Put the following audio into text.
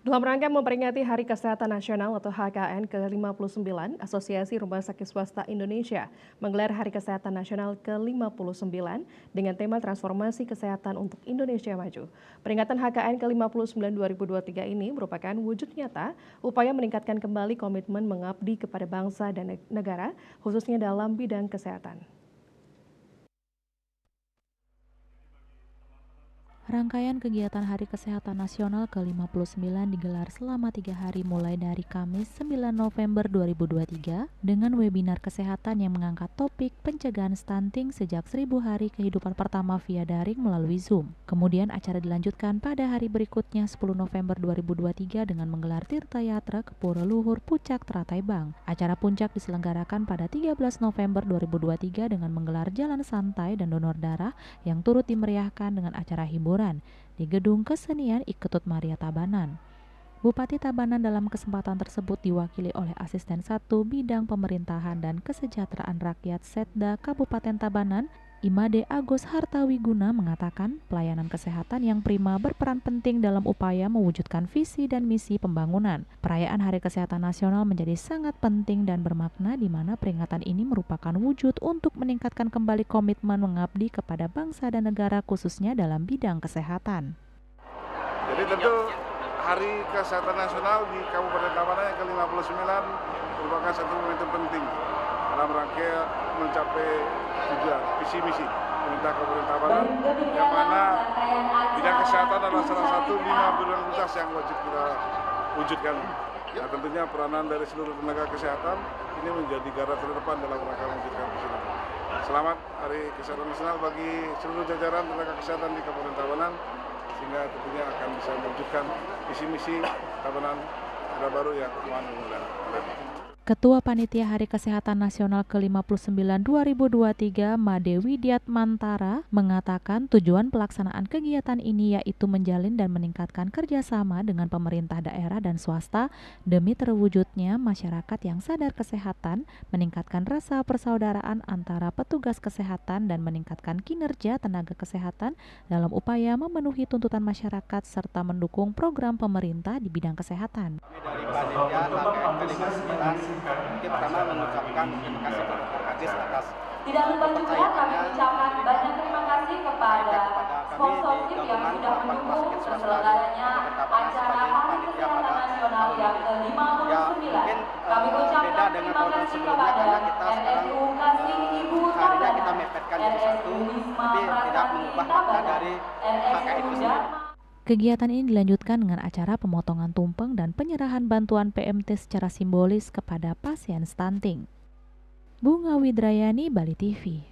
Dalam rangka memperingati Hari Kesehatan Nasional atau HKN ke-59, Asosiasi Rumah Sakit Swasta Indonesia menggelar Hari Kesehatan Nasional ke-59 dengan tema Transformasi Kesehatan untuk Indonesia Maju. Peringatan HKN ke-59 2023 ini merupakan wujud nyata upaya meningkatkan kembali komitmen mengabdi kepada bangsa dan negara, khususnya dalam bidang kesehatan. Rangkaian kegiatan Hari Kesehatan Nasional ke-59 digelar selama 3 hari mulai dari Kamis 9 November 2023 dengan webinar kesehatan yang mengangkat topik pencegahan stunting sejak 1000 hari kehidupan pertama via daring melalui Zoom. Kemudian acara dilanjutkan pada hari berikutnya 10 November 2023 dengan menggelar Tirta Yatra ke Pura Luhur Puncak Teratai Bang. Acara puncak diselenggarakan pada 13 November 2023 dengan menggelar jalan santai dan donor darah yang turut dimeriahkan dengan acara hiburan di Gedung Kesenian Iketut Maria Tabanan. Bupati Tabanan dalam kesempatan tersebut diwakili oleh Asisten 1 Bidang Pemerintahan dan Kesejahteraan Rakyat Setda Kabupaten Tabanan, Imade Agus Hartawiguna mengatakan pelayanan kesehatan yang prima berperan penting dalam upaya mewujudkan visi dan misi pembangunan. Perayaan Hari Kesehatan Nasional menjadi sangat penting dan bermakna di mana peringatan ini merupakan wujud untuk meningkatkan kembali komitmen mengabdi kepada bangsa dan negara khususnya dalam bidang kesehatan. Jadi tentu Hari Kesehatan Nasional di Kabupaten Tabanan yang ke-59 merupakan satu momentum penting dalam rangka mencapai tujuan visi misi pemerintah Kabupaten Tabanan, yang mana bidang kesehatan adalah salah satu 5 prioritas yang wajib kita wujudkan. Ya, tentunya peranan dari seluruh tenaga kesehatan ini menjadi garda terdepan dalam rangka mewujudkan visi misi. Selamat Hari Kesehatan Nasional bagi seluruh jajaran tenaga kesehatan di Kabupaten Tabanan, sehingga tentunya akan bisa mewujudkan visi misi Tabanan Daerah Baru yang aman dan damai. Ketua Panitia Hari Kesehatan Nasional ke-59 2023, Made Widiat Mantara, mengatakan tujuan pelaksanaan kegiatan ini yaitu menjalin dan meningkatkan kerjasama dengan pemerintah daerah dan swasta demi terwujudnya masyarakat yang sadar kesehatan, meningkatkan rasa persaudaraan antara petugas kesehatan dan meningkatkan kinerja tenaga kesehatan dalam upaya memenuhi tuntutan masyarakat serta mendukung program pemerintah di bidang kesehatan. Dari panitia HKN ke-59, mungkin pertama mengucapkan terima kasih kepada Pak Kadis atas tidak lupa juga kami ucapkan banyak terima kasih kepada sponsorship yang sudah mendukung terselenggaranya acara Hari Kesehatan Nasional yang ke-59. Kami ucapkan terima kasih kepada RSU Kasih Ibu harinya kita Tabanan, mepetkan jadi satu, tapi tidak mengubah makna dari HKN itu sendiri. Kegiatan ini dilanjutkan dengan acara pemotongan tumpeng dan penyerahan bantuan PMT secara simbolis kepada pasien stunting. Bunga Widrayani, Bali TV.